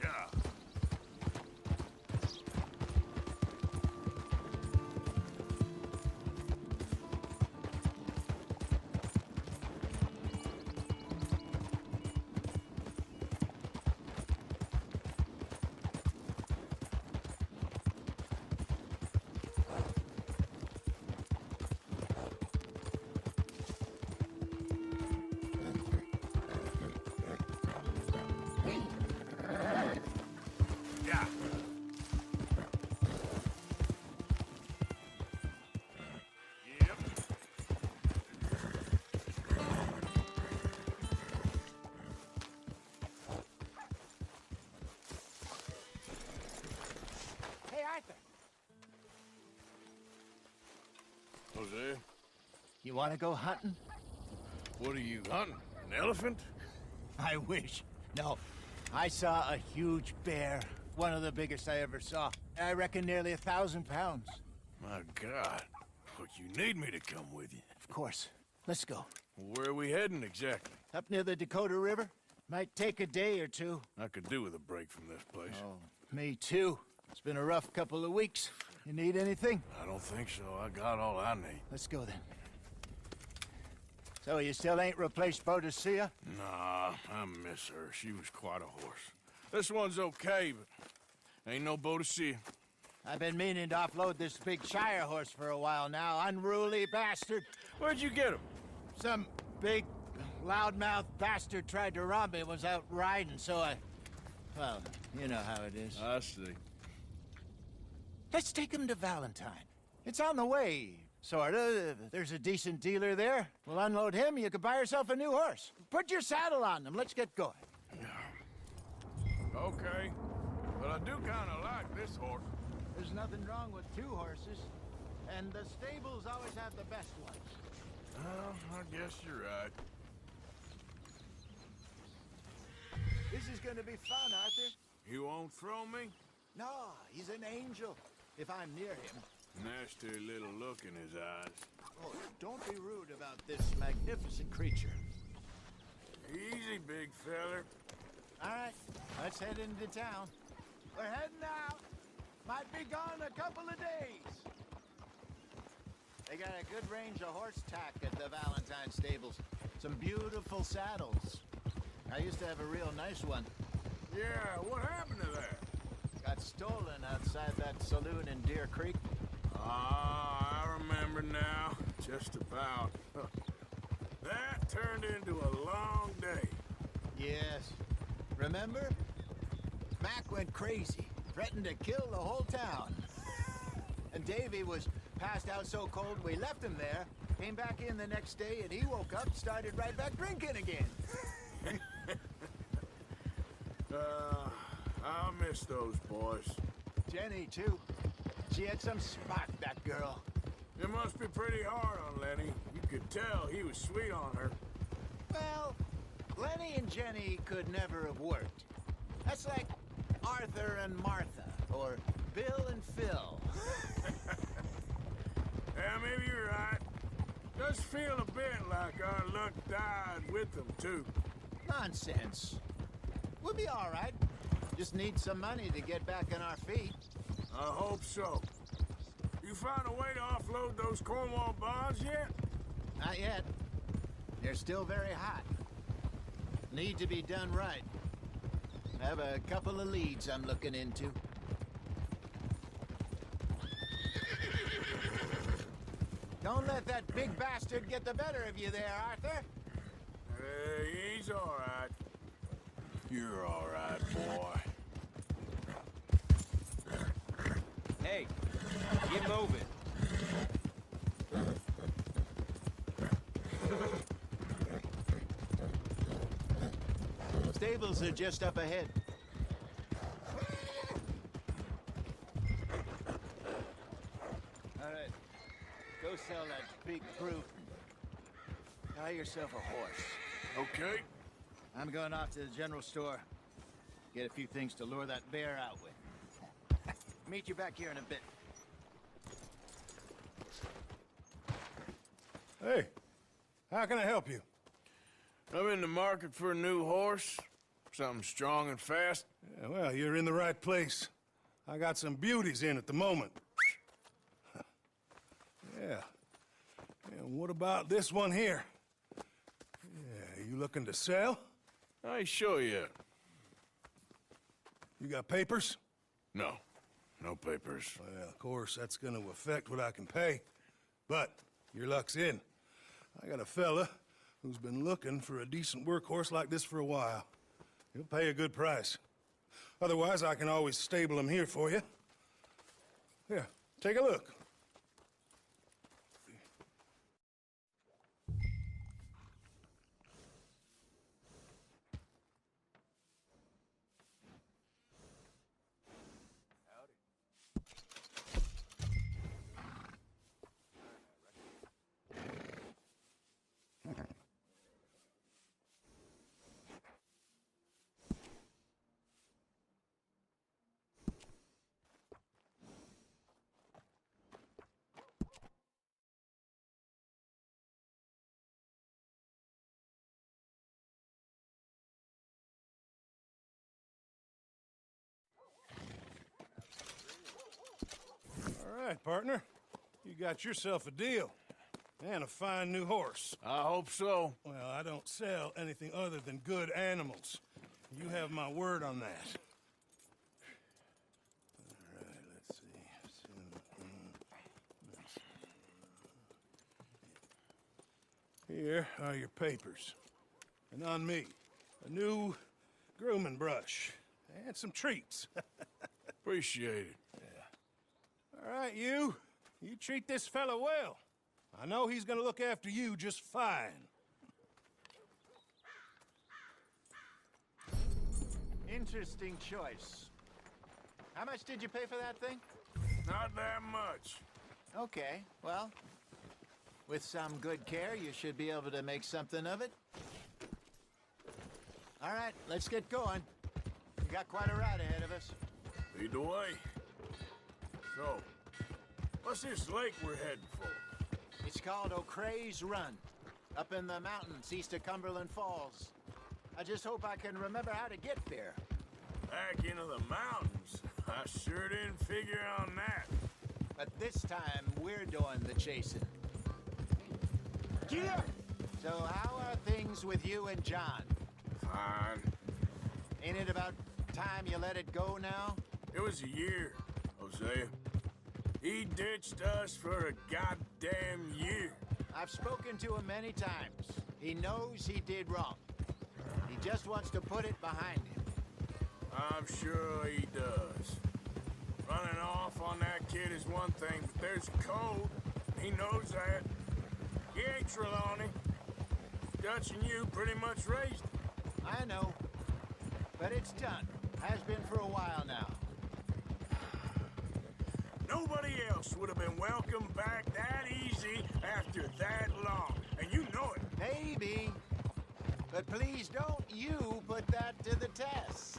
Yeah. Yeah. Yep. Hey, Arthur. Jose, You want to go hunting? what are you hunting? An elephant? I wish. No. I saw a huge bear. One of the biggest I ever saw. I reckon nearly 1,000 pounds. My God. Look, you need me to come with you. Of course. Let's go. Where are we heading exactly? Up near the Dakota River. Might take a day or two. I could do with a break from this place. Oh, me too. It's been a rough couple of weeks. You need anything? I don't think so. I got all I need. Let's go then. So you still ain't replaced Boadicea? Nah, I miss her. She was quite a horse. This one's okay, but ain't no Boadicea. I've been meaning to offload this big Shire horse for a while now. Unruly bastard. Where'd you get him? Some big, loudmouth bastard tried to rob me and was out riding, so well, you know how it is. I see. Let's take him to Valentine. It's on the way, sorta. There's a decent dealer there. We'll unload him, you can buy yourself a new horse. Put your saddle on them, let's get going. Okay, but I do kind of like this horse. There's nothing wrong with two horses, and the stables always have the best ones. Well, I guess you're right. This is gonna be fun, Arthur. You won't throw me? No, he's an angel, if I'm near him. Nasty little look in his eyes. Oh, don't be rude about this magnificent creature. Easy, big feller. All right, let's head into town. We're heading out. Might be gone a couple of days. They got a good range of horse tack at the Valentine stables. Some beautiful saddles. I used to have a real nice one. Yeah, what happened to that? Got stolen outside that saloon in Deer Creek. Ah, I remember now. Just about. That turned into a long day. Yes. Remember? Mac went crazy. Threatened to kill the whole town. And Davy was passed out so cold we left him there. Came back in the next day and he woke up, started right back drinking again. I'll miss those boys. Jenny, too. She had some spark, that girl. It must be pretty hard on Lenny. You could tell he was sweet on her. Well, Lenny and Jenny could never have worked. That's like Arthur and Martha, or Bill and Phil. Yeah, maybe you're right. Does feel a bit like our luck died with them, too. Nonsense. We'll be all right. Just need some money to get back on our feet. I hope so. You found a way to offload those Cornwall bonds yet? Not yet. They're still very hot. Need to be done right. Have a couple of leads I'm looking into. Don't let that big bastard get the better of you there, Arthur. He's all right. You're all right, boy. Hey, get moving. Stables are just up ahead. All right, go sell that big brute. Buy yourself a horse. Okay. I'm going off to the general store. Get a few things to lure that bear out with. Meet you back here in a bit. Hey, how can I help you? I'm in the market for a new horse. Something strong and fast. Yeah, well, you're in the right place. I got some beauties in at the moment. Yeah. And what about this one here? Yeah, you looking to sell? I ain't sure yet. You got papers? No. No papers. Well, of course, that's gonna affect what I can pay. But your luck's in. I got a fella who's been looking for a decent workhorse like this for a while. He'll pay a good price. Otherwise, I can always stable him here for you. Here, take a look. All right, partner. You got yourself a deal. And a fine new horse. I hope so. Well, I don't sell anything other than good animals. You have my word on that. All right, let's see. Here are your papers. And on me, a new grooming brush. And some treats. Appreciate it. All right, you treat this fella well. I know he's gonna look after you just fine. Interesting choice. How much did you pay for that thing? Not that much. Okay, well, with some good care, you should be able to make something of it. All right, let's get going. We got quite a ride ahead of us. Lead the way. So, what's this lake we're heading for? It's called O'Creagh's Run, up in the mountains east of Cumberland Falls. I just hope I can remember how to get there. Back into the mountains? I sure didn't figure on that. But this time, we're doing the chasing. Yeah. So how are things with you and John? Fine. Ain't it about time you let it go now? It was a year, Hosea. He ditched us for a goddamn year. I've spoken to him many times. He knows he did wrong. He just wants to put it behind him. I'm sure he does. Running off on that kid is one thing, but there's code. He knows that. He ain't Trelawney. Dutch and you pretty much raised him. I know. But it's done. Has been for a while now. Nobody else would have been welcomed back that easy after that long. And you know it. Maybe. But please don't you put that to the test.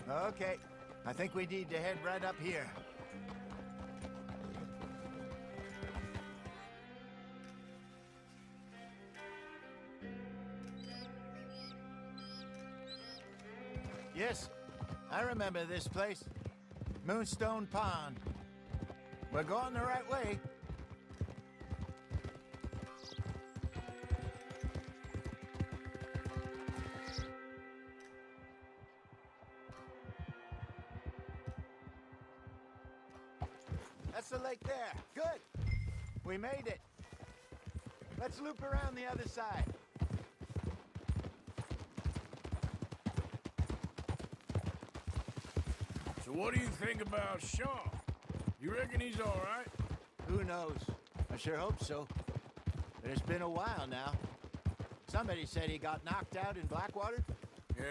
Okay, I think we need to head right up here. Yes, I remember this place. Moonstone Pond. We're going the right way. That's the lake there. Good. We made it. Let's loop around the other side. So what do you think about Shaw? You reckon he's all right? Who knows? I sure hope so. But it's been a while now. Somebody said he got knocked out in Blackwater? Yeah.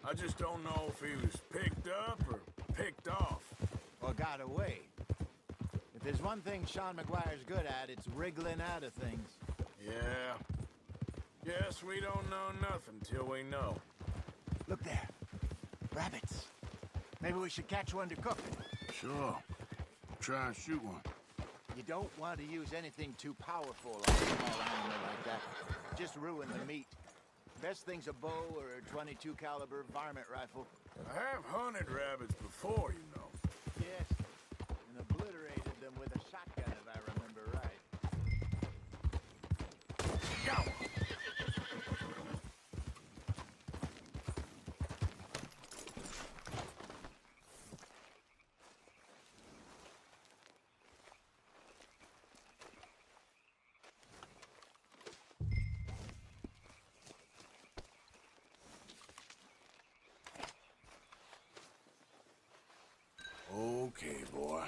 I just don't know if he was picked up or picked off. Or got away. If there's one thing Sean McGuire's good at, it's wriggling out of things. Yeah. Guess we don't know nothing till we know. Look there. Rabbits. Maybe we should catch one to cook. Sure. Try and shoot one. You don't want to use anything too powerful on a small animal like that. Just ruin the meat. Best thing's a bow or a .22 caliber varmint rifle. I have hunted rabbits before, you know. Yes, and obliterated them with a shotgun, if I remember right. Go! Okay, boy.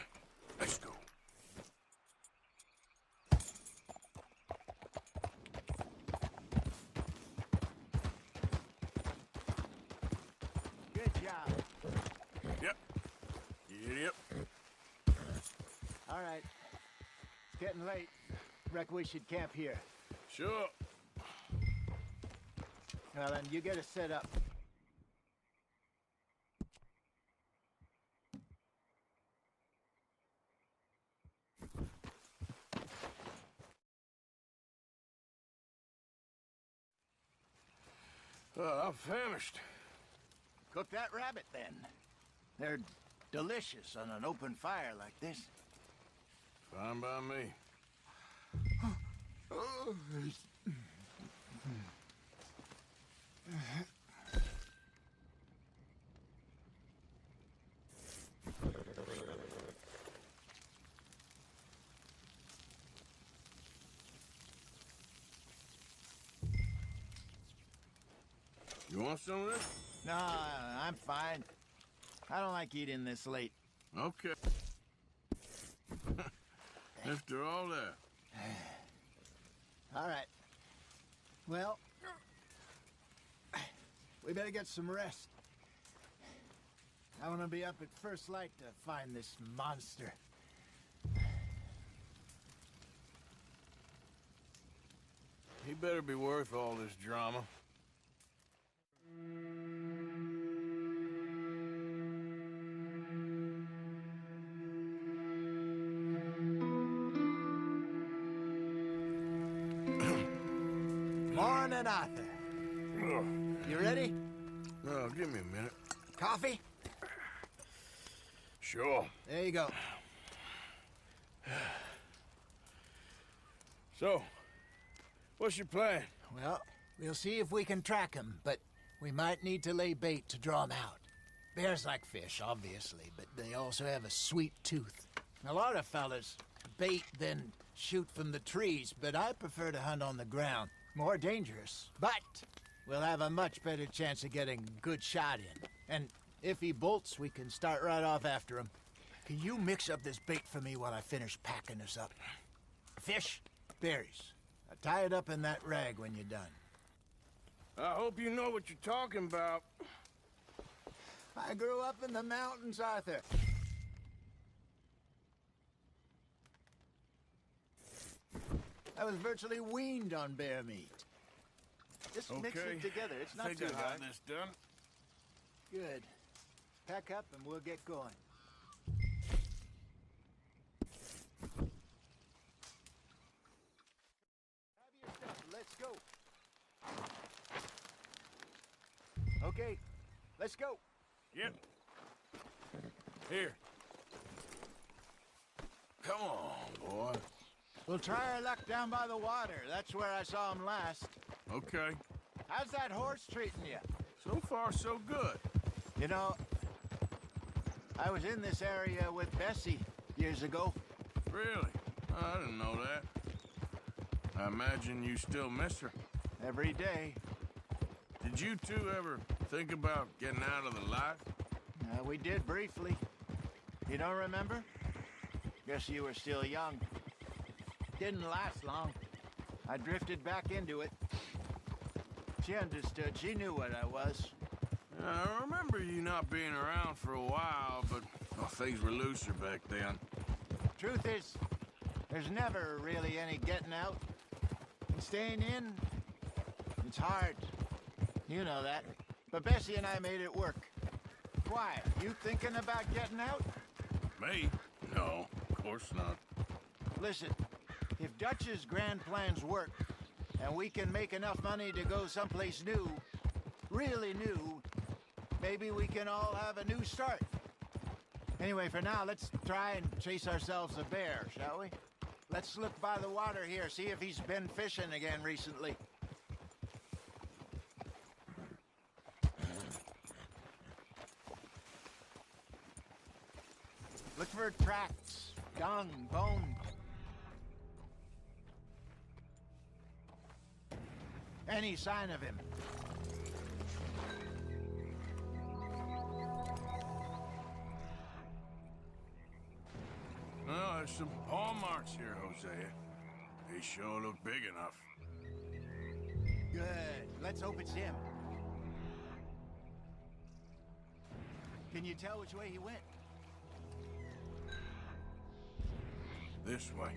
Let's go. Good job. Yep. Yep. All right. It's getting late. Reckon we should camp here. Sure. Well, then, you get us set up. I'm famished. Cook that rabbit, then. They're delicious on an open fire like this. Fine by me. You want some of this? No, I'm fine. I don't like eating this late. Okay. After all that. All right. Well, we better get some rest. I want to be up at first light to find this monster. He better be worth all this drama. Morning, Arthur. You ready? Oh, give me a minute. Coffee? Sure. There you go. So, what's your plan? Well, we'll see if we can track him, but we might need to lay bait to draw him out. Bears like fish, obviously, but they also have a sweet tooth. A lot of fellas bait, then shoot from the trees, but I prefer to hunt on the ground. More dangerous, but we'll have a much better chance of getting a good shot in. And if he bolts, we can start right off after him. Can you mix up this bait for me while I finish packing this up? Fish, berries. Tie it up in that rag when you're done. I hope you know what you're talking about. I grew up in the mountains, Arthur. I was virtually weaned on bear meat. Just mix it together. It's not Think too I got hard. this done. Good. Pack up and we'll get going. Have your stuff. Let's go. Okay, let's go. Yep. Here. Come on, boy. We'll try our luck down by the water. That's where I saw him last. Okay. How's that horse treating you? So far, so good. You know, I was in this area with Bessie years ago. Really? I didn't know that. I imagine you still miss her. Every day. Did you two ever think about getting out of the life? We did briefly. You don't remember? Guess you were still young. Didn't last long. I drifted back into it. She understood. She knew what I was. I remember you not being around for a while, but well, things were looser back then. Truth is, there's never really any getting out. And staying in, it's hard. You know that. But Bessie and I made it work. Why? You thinking about getting out? Me? No, of course not. Listen, if Dutch's grand plans work, and we can make enough money to go someplace new, really new, maybe we can all have a new start. Anyway, for now, let's try and chase ourselves a bear, shall we? Let's look by the water here, see if he's been fishing again recently. Look for tracks, dung, bone. Any sign of him. Well, there's some paw marks here, Hosea. They sure look big enough. Good. Let's hope it's him. Can you tell which way he went? This way.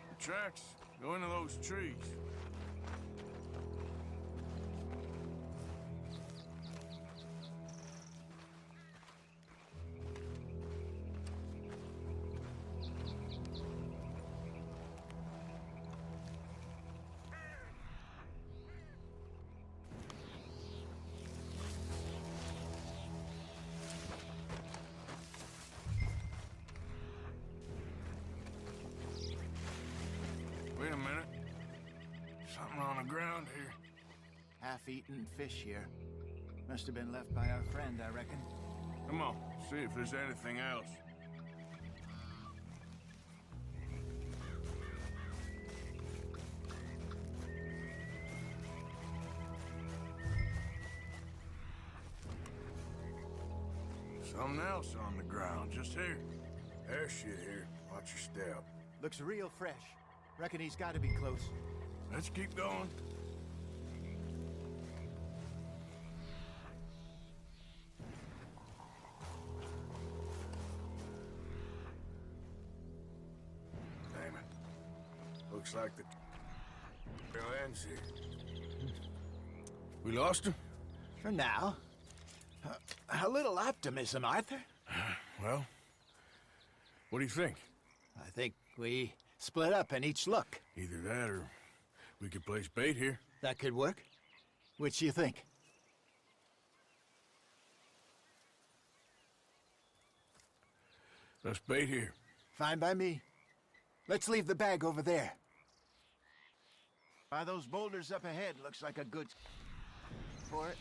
The tracks go into those trees. Wait a minute. Something on the ground here. Half-eaten fish here. Must have been left by our friend, I reckon. Come on, see if there's anything else. Something else on the ground, just here. There's shit here. Watch your step. Looks real fresh. Reckon he's got to be close. Let's keep going. Damn it. Looks like the trail ends here. We lost him? For now. A little optimism, Arthur. Well, what do you think? I think we split up and each look. Either that or we could place bait here. That could work. Which do you think? Let's bait here. Fine by me. Let's leave the bag over there. By those boulders up ahead, looks like a good for it.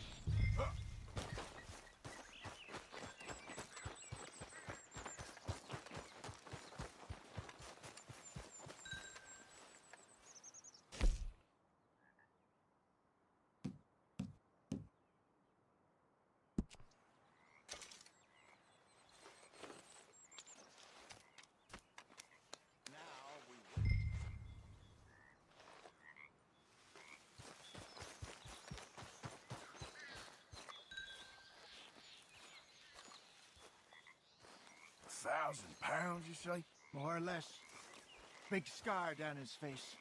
£1,000, you say? More or less. Big scar down his face.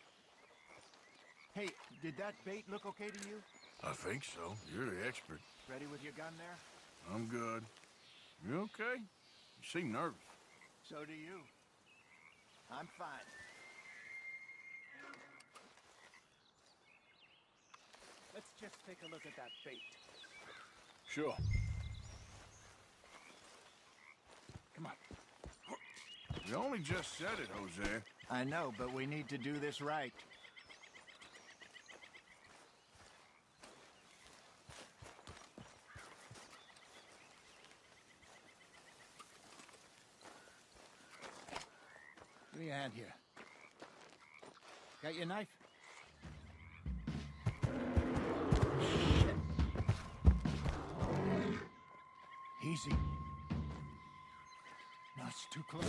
Hey, did that bait look okay to you? I think so. You're the expert. Ready with your gun there? I'm good. You okay? You seem nervous. So do you. I'm fine. Let's just take a look at that bait. Sure. Come on. You only just said it, Jose. I know, but we need to do this right. Give me a hand here. Got your knife? Shit. Easy. No, it's too close.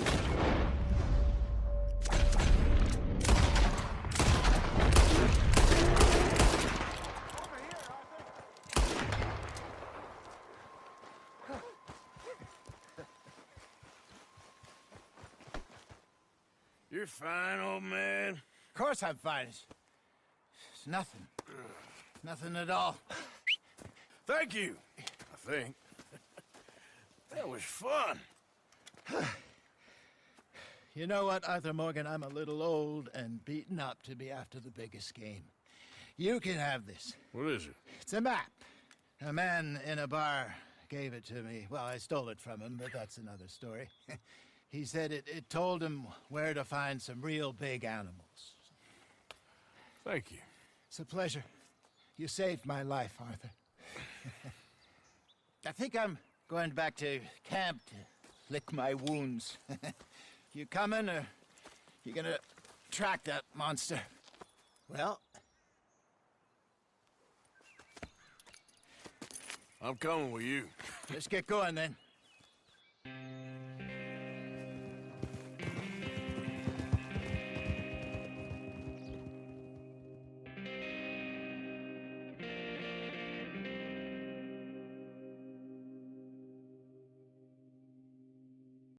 You're fine, old man. Of course I'm fine. It's nothing. Nothing at all. Thank you, I think. That was fun. You know what, Arthur Morgan? I'm a little old and beaten up to be after the biggest game. You can have this. What is it? It's a map. A man in a bar gave it to me. Well, I stole it from him, but that's another story. He said it told him where to find some real big animals. Thank you. It's a pleasure. You saved my life, Arthur. I think I'm going back to camp to lick my wounds. You coming, or you gonna track that monster? Well, I'm coming with you. let's get going then.